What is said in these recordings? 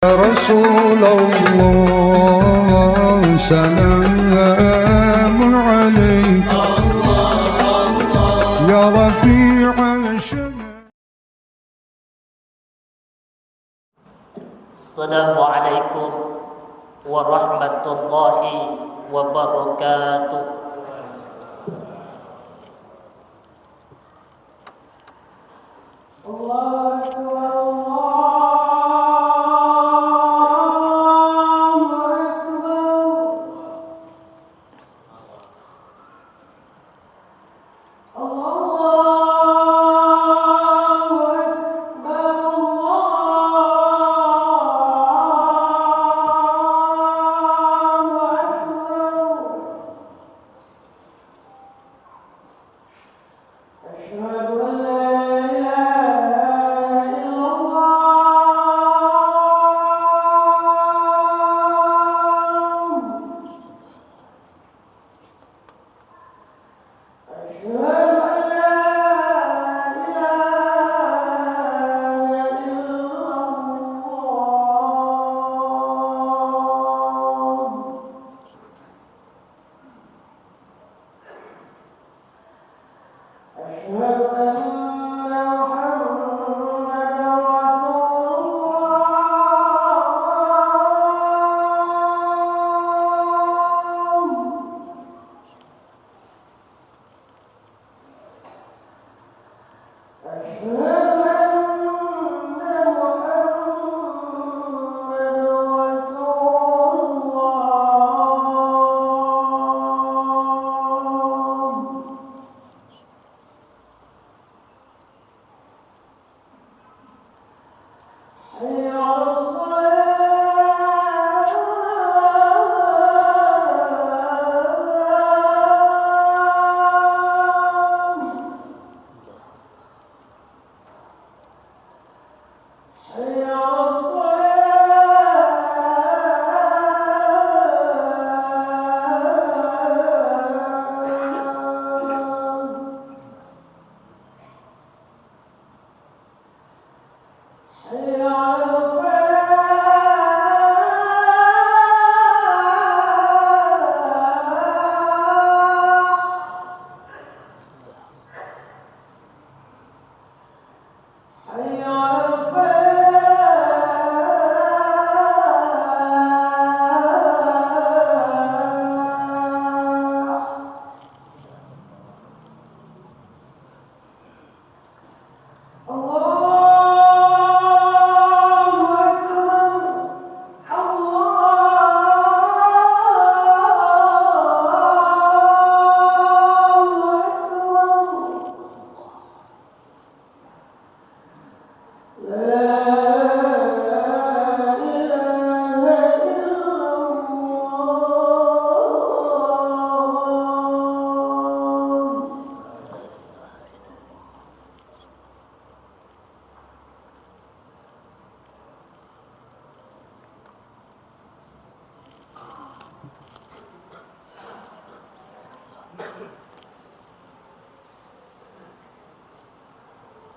يا رسول الله سلام عليك يا رفيع الشمال. السلام عليكم ورحمة الله وبركاته.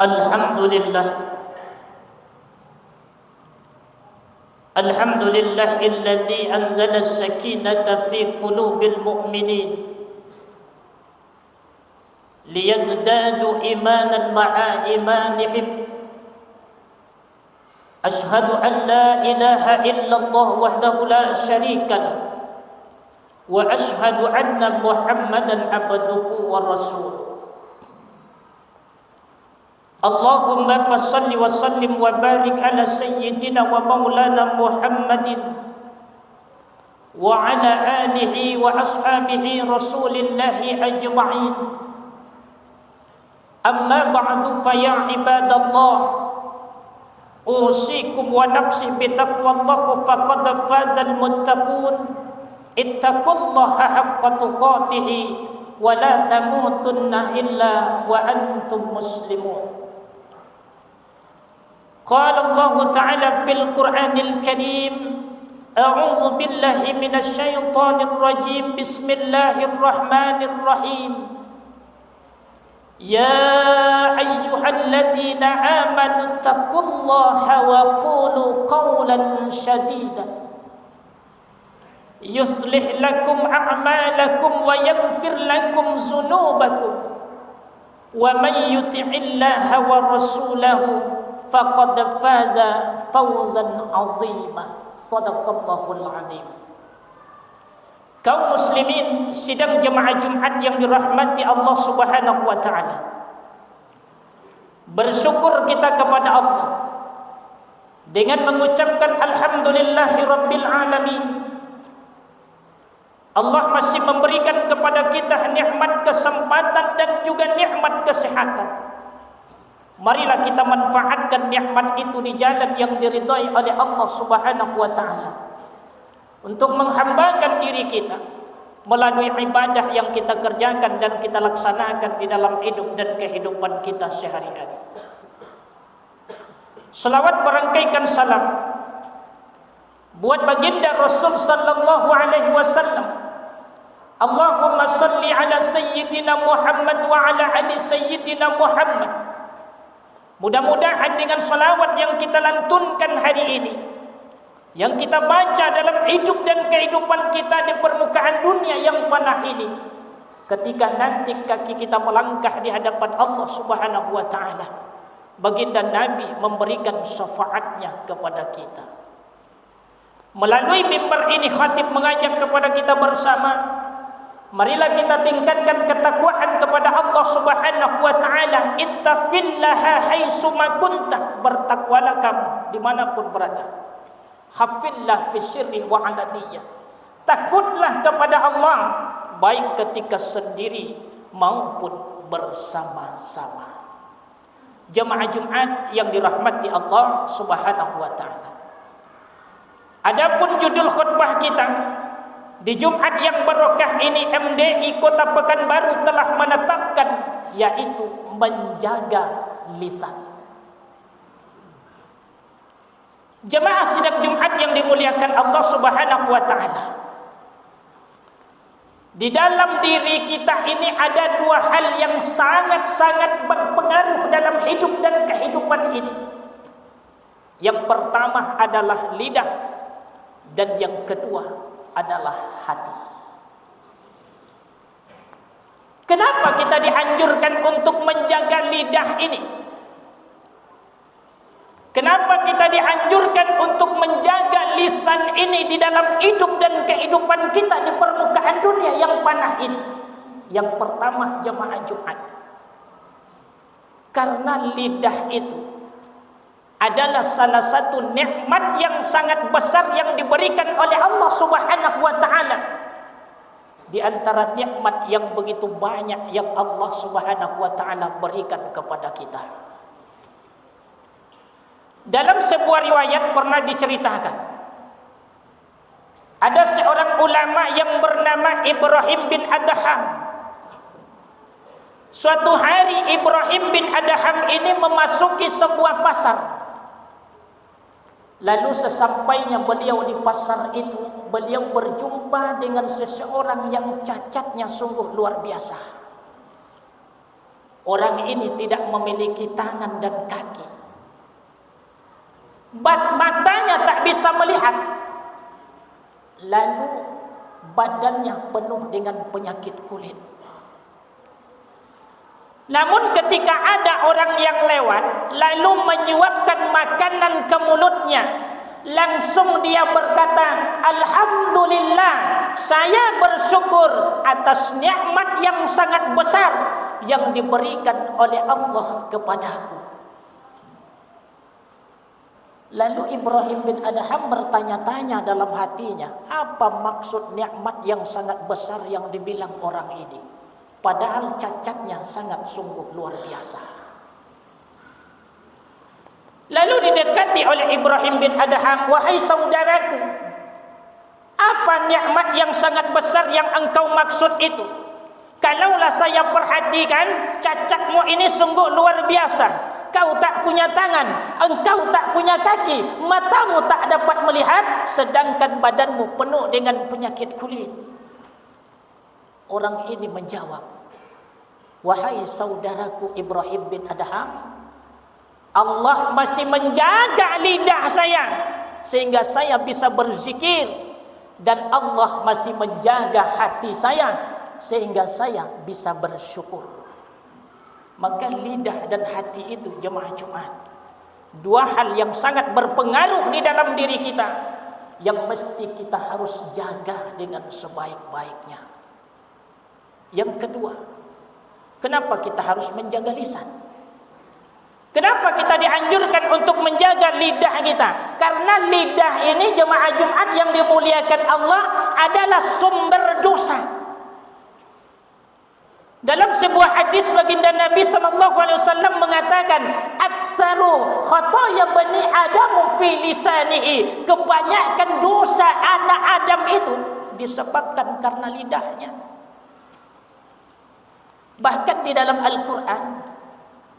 Alhamdulillah, alhamdulillahilladzi anzala as-sakinata fi qulubil mu'minin liyazdadu imanan ma'a imanihim. Ashhadu an la ilaha illallah wahdahu la syarika lah wa ashhadu anna Muhammadan abduhu wa rasuluh. Allahumma fassalli wa sallim wa barik ala sayyidina wa maulana Muhammadin wa ala alihi wa ashabihi rasulillahi ajma'in. Amma ba'du fa ya ibadallah, usikum wa nafsi bitaqwallah faqad fazal muttaqun. Ittaqullaha haqqa tuqatih wa la tamutunna illa wa antum muslimun. Qala Allah Ta'ala fil Qur'anil Karim, a'udzu billahi minasy syaithanir rajim. Bismillahirrahmanirrahim. يا أيها الذين آمنوا اتقوا الله وقولوا قولا سديدا يصلح لكم أعمالكم ويغفر لكم ذنوبكم ومن يطع الله ورسوله فقد فاز فوزا عظيما. Sadaqallahul azim. Kaum muslimin sidang jemaah Jumat yang dirahmati Allah Subhanahu wa taala. Bersyukur kita kepada Allah dengan mengucapkan alhamdulillahirabbil alamin. Allah masih memberikan kepada kita nikmat kesempatan dan juga nikmat kesehatan. Marilah kita manfaatkan nikmat itu di jalan yang diridhai oleh Allah Subhanahu wa taala, untuk menghambakan diri kita melalui ibadah yang kita kerjakan dan kita laksanakan di dalam hidup dan kehidupan kita sehari-hari. Selawat berangkaikan salam buat baginda Rasul sallallahu alaihi wasallam. Allahumma salli ala sayyidina Muhammad wa ala ali sayyidina Muhammad. Mudah-mudahan dengan salawat yang kita lantunkan hari ini, yang kita baca dalam hidup dan kehidupan kita di permukaan dunia yang panah ini, ketika nanti kaki kita melangkah di hadapan Allah Subhanahu wa taala, baginda Nabi memberikan syafaatnya kepada kita. Melalui mimbar ini khatib mengajak kepada kita bersama, marilah kita tingkatkan ketakwaan kepada Allah Subhanahu wa taala. Ittaqillaha haitsuma kunta, bertakwalah kamu dimanapun berada. Hafillah fi sirri wa alaniyah, takutlah kepada Allah baik ketika sendiri maupun bersama-sama. Jemaah Jumat yang dirahmati Allah Subhanahu wa taala. Adapun judul khutbah kita di Jumat yang barokah ini, MDI Kota Pekanbaru telah menetapkan, yaitu menjaga lisan. Jemaah sidang Jumat yang dimuliakan Allah Subhanahu wa taala. Di dalam diri kita ini ada dua hal yang sangat-sangat berpengaruh dalam hidup dan kehidupan ini. Yang pertama adalah lidah, dan yang kedua adalah hati. Kenapa kita dianjurkan untuk menjaga lidah ini? Kenapa kita dianjurkan untuk menjaga lisan ini di dalam hidup dan kehidupan kita di permukaan dunia yang panah ini? Yang pertama, jemaah Jumat, karena lidah itu adalah salah satu nikmat yang sangat besar yang diberikan oleh Allah Subhanahu wa taala. Di antara nikmat yang begitu banyak yang Allah Subhanahu wa taala berikan kepada kita. Dalam sebuah riwayat pernah diceritakan, ada seorang ulama yang bernama Ibrahim bin Adham. Suatu hari Ibrahim bin Adham ini memasuki sebuah pasar. Lalu sesampainya beliau di pasar itu, beliau berjumpa dengan seseorang yang cacatnya sungguh luar biasa. Orang ini tidak memiliki tangan dan kaki. Matanya tak bisa melihat. Lalu badannya penuh dengan penyakit kulit. Namun ketika ada orang yang lewat lalu menyuapkan makanan ke mulutnya, langsung dia berkata, "Alhamdulillah, saya bersyukur atas nikmat yang sangat besar yang diberikan oleh Allah kepadaku." Lalu Ibrahim bin Adham bertanya-tanya dalam hatinya, apa maksud nikmat yang sangat besar yang dibilang orang ini? Padahal cacatnya sangat sungguh luar biasa. Lalu didekati oleh Ibrahim bin Adham, "Wahai saudaraku, apa nikmat yang sangat besar yang engkau maksud itu? Kalaulah saya perhatikan, cacatmu ini sungguh luar biasa. Kau tak punya tangan, engkau tak punya kaki, matamu tak dapat melihat, sedangkan badanmu penuh dengan penyakit kulit." Orang ini menjawab, Wahai saudaraku Ibrahim bin Adham, Allah masih menjaga lidah saya sehingga saya bisa berzikir, dan Allah masih menjaga hati saya sehingga saya bisa bersyukur. Maka lidah dan hati itu jemaah Jumat, dua hal yang sangat berpengaruh di dalam diri kita, yang mesti kita harus jaga dengan sebaik-baiknya. Yang kedua, kenapa kita harus menjaga lisan? Kenapa kita dianjurkan untuk menjaga lidah kita? Karena lidah ini jemaah Jumat yang dimuliakan Allah adalah sumber dosa. Dalam sebuah hadis baginda Nabi SAW mengatakan, aksaru khataya bani Adamu fi lisanihi, kebanyakan dosa anak Adam itu disebabkan karena lidahnya. Bahkan di dalam Al-Quran,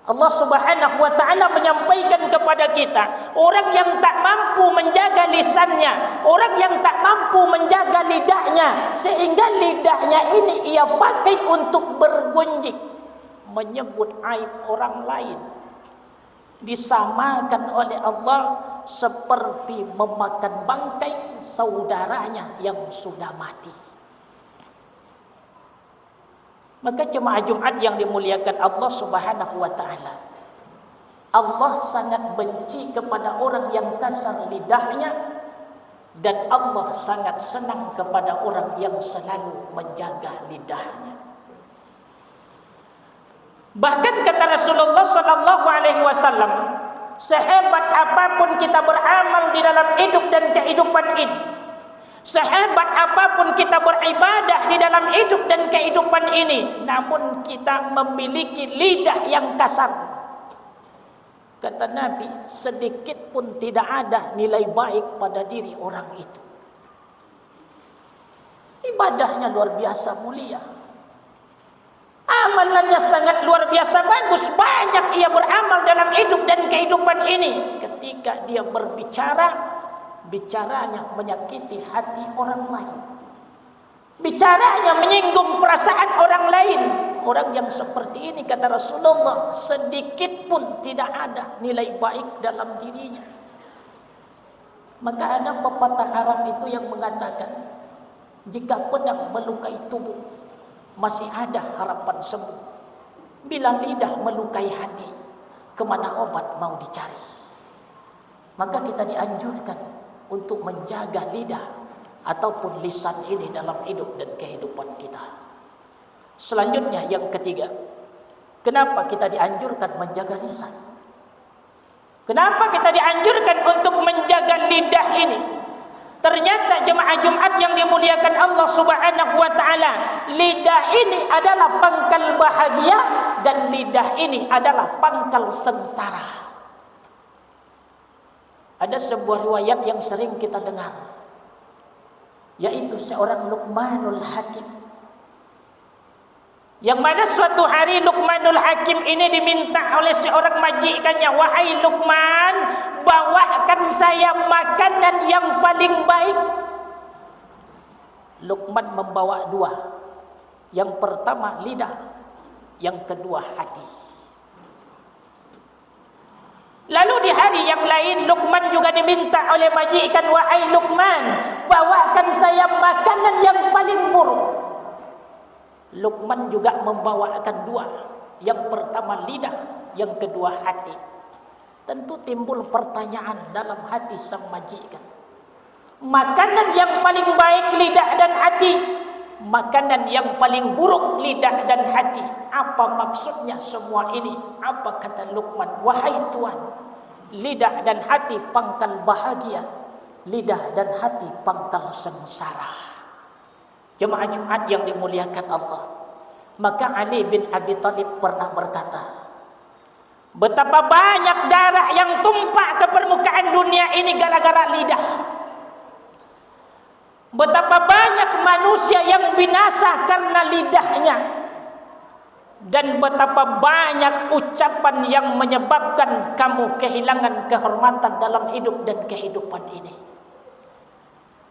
Allah Subhanahu wa ta'ala menyampaikan kepada kita, orang yang tak mampu menjaga lisannya, orang yang tak mampu menjaga lidahnya, sehingga lidahnya ini ia pakai untuk bergunjing, menyebut aib orang lain, disamakan oleh Allah seperti memakan bangkai saudaranya yang sudah mati. Maka jemaah Jumat yang dimuliakan Allah Subhanahu wa ta'ala, Allah sangat benci kepada orang yang kasar lidahnya, dan Allah sangat senang kepada orang yang selalu menjaga lidahnya. Bahkan kata Rasulullah SAW, sehebat apapun kita beramal di dalam hidup dan kehidupan ini, sehebat apapun kita beribadah di dalam hidup dan kehidupan ini, namun kita memiliki lidah yang kasar, kata Nabi, sedikit pun tidak ada nilai baik pada diri orang itu. Ibadahnya luar biasa mulia, amalannya sangat luar biasa bagus, banyak ia beramal dalam hidup dan kehidupan ini. Ketika dia berbicara, bicaranya menyakiti hati orang lain, bicaranya menyinggung perasaan orang lain. Orang yang seperti ini, kata Rasulullah, sedikit pun tidak ada nilai baik dalam dirinya. Maka ada pepatah Arab itu yang mengatakan, jika pedang melukai tubuh, masih ada harapan sembuh. Bila lidah melukai hati, kemana obat mau dicari? Maka kita dianjurkan untuk menjaga lidah ataupun lisan ini dalam hidup dan kehidupan kita. Selanjutnya yang ketiga, kenapa kita dianjurkan menjaga lisan? Kenapa kita dianjurkan untuk menjaga lidah ini? Ternyata jemaah Jumat yang dimuliakan Allah Subhanahu wa ta'ala, lidah ini adalah pangkal bahagia, dan lidah ini adalah pangkal sengsara. Ada sebuah riwayat yang sering kita dengar, yaitu seorang Luqmanul Hakim, yang mana suatu hari Luqmanul Hakim ini diminta oleh seorang majikannya, wahai Luqman, bawakan saya makanan yang paling baik. Luqman membawa dua, yang pertama lidah, yang kedua hati. Lalu di hari yang lain Luqman juga diminta oleh majikan, wahai Luqman, bawakan saya makanan yang paling buruk. Luqman juga membawakan dua, yang pertama lidah, yang kedua hati. Tentu timbul pertanyaan dalam hati sang majikan, makanan yang paling baik lidah dan hati, makanan yang paling buruk lidah dan hati, apa maksudnya semua ini? Apa kata Luqman? Wahai Tuan, lidah dan hati pangkal bahagia, lidah dan hati pangkal sengsara. Jemaah Jumat yang dimuliakan Allah, maka Ali bin Abi Thalib pernah berkata, betapa banyak darah yang tumpah ke permukaan dunia ini gara-gara lidah. Betapa banyak manusia yang binasa karena lidahnya, dan betapa banyak ucapan yang menyebabkan kamu kehilangan kehormatan dalam hidup dan kehidupan ini.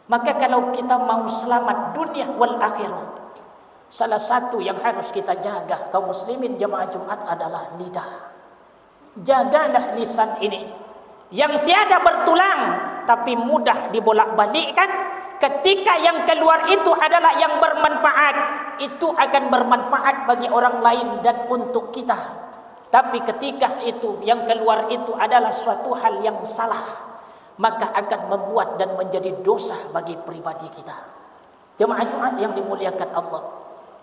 Maka kalau kita mau selamat dunia wal akhirah, Salah satu yang harus kita jaga kaum muslimin jemaah Jumat adalah lidah. Jagalah lisan ini yang tiada bertulang tapi mudah dibolak-balikkan. Ketika yang keluar itu adalah yang bermanfaat, itu akan bermanfaat bagi orang lain dan untuk kita. Tapi ketika itu yang keluar itu adalah suatu hal yang salah, maka akan membuat dan menjadi dosa bagi pribadi kita. Jemaah Jumat yang dimuliakan Allah,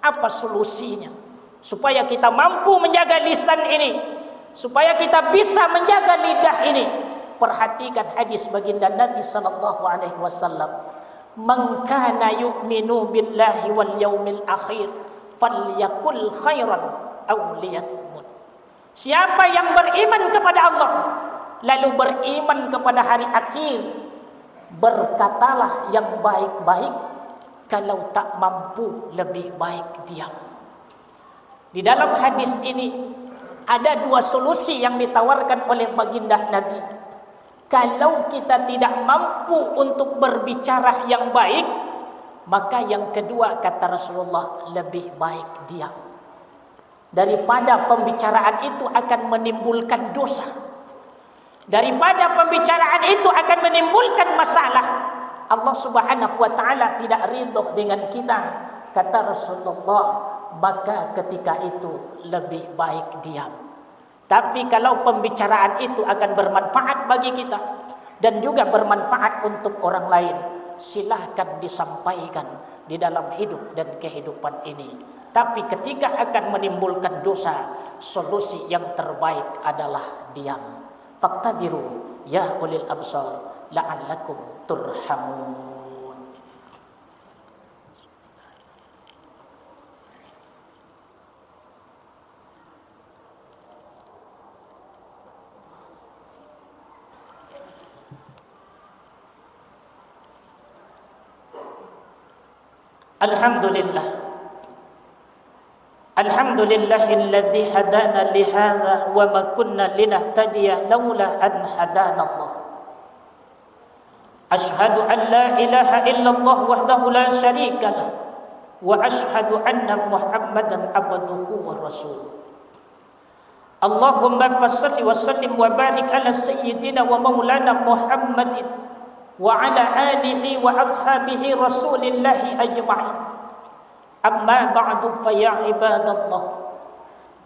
apa solusinya supaya kita mampu menjaga lisan ini, supaya kita bisa menjaga lidah ini? Perhatikan hadis baginda Nabi sallallahu alaihi wasallam, "Man kana yu'minu billahi wal yaumil akhir falyakul khairan aw liyasmut." Siapa yang beriman kepada Allah lalu beriman kepada hari akhir, berkatalah yang baik-baik, kalau tak mampu lebih baik diam. Di dalam hadis ini ada dua solusi yang ditawarkan oleh baginda Nabi. Kalau kita tidak mampu untuk berbicara yang baik, maka yang kedua kata Rasulullah, lebih baik diam. Daripada pembicaraan itu akan menimbulkan dosa, daripada pembicaraan itu akan menimbulkan masalah, Allah Subhanahu wa taala tidak ridho dengan kita, kata Rasulullah, maka ketika itu lebih baik diam. Tapi kalau pembicaraan itu akan bermanfaat bagi kita dan juga bermanfaat untuk orang lain, silahkan disampaikan di dalam hidup dan kehidupan ini. Tapi ketika akan menimbulkan dosa, solusi yang terbaik adalah diam. Faktabiru ya ulil absar la'allakum turhamun. Alhamdulillah. Alhamdulillahilladzi hadana lihadza wa ma kunna linahtadiya laula an hadana Allah. Asyhadu an la ilaha illallah wahdahu la syarika lah wa asyhadu anna Muhammadan abduhu wa rasuluh. Allahumma fassalli wa sallim wa barik ala sayyidina wa maulana Muhammadin wa ala alihi wa ashabihi rasulillahi ajma'in. Amma ba'du fa ya ibadallah,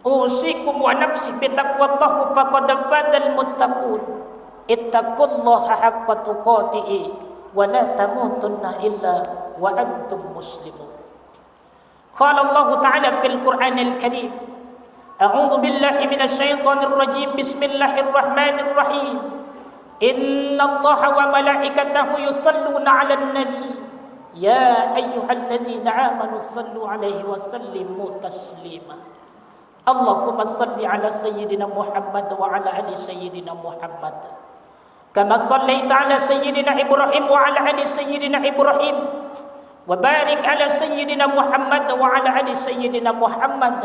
usikum wa nafsi bitaqwallah faqad fazal muttaqun. Ittaqullaha haqqa tuqatih wa la tamutunna illa wa antum muslimun. Qala Allah ta'ala fil Qur'anil Karim, a'udzu billahi minasy syaithanir rajim, bismillahirrahmanir rahim. Innallaha wa malaikatahu yusalluna 'alan nabi ya ayyuhalladzina amanu sallu 'alaihi wa sallimu taslima. Allahumma salli 'ala sayyidina Muhammad wa 'ala ali sayyidina Muhammad kama sallaita 'ala sayyidina Ibrahim wa 'ala ali sayyidina Ibrahim wa barik 'ala sayyidina Muhammad wa 'ala ali sayyidina Muhammad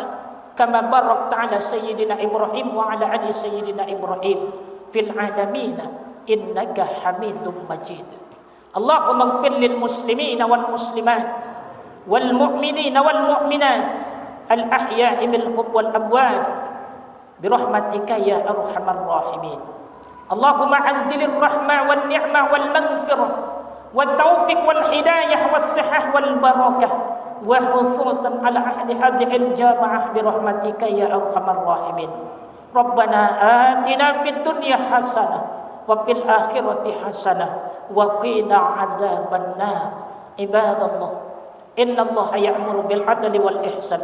kama barakta 'ala sayyidina Ibrahim wa 'ala ali sayyidina Ibrahim fil 'alamin innaka Hamidum Majid. Allahumma ighfir lil muslimina wal muslimat wal mu'minina wal mu'minat al ahya'i minhum wal amwat bi rahmatika ya arhamar rahimin. Allahumma anzilir rahmah wal ni'mah wal maghfirah wat taufiq wal hidayah was sihah wal barakah wa khususan ala ahli hadhihi al jamaah bi rahmatika ya arhamar rahimin. Rabbana atina fid dunya hasanah wa fil akhirati hasanah wa qina azaban nar. Ibadallah, innallaha ya'muru bil adli wal ihsan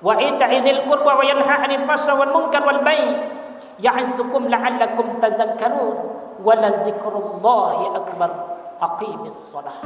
wa ita'izil qurba wa yanha 'anil fahsya'i wal munkar wal baghi ya'idzukum la'allakum tadhakkarun wa la dzikrullahi akbar. Aqimis shalah.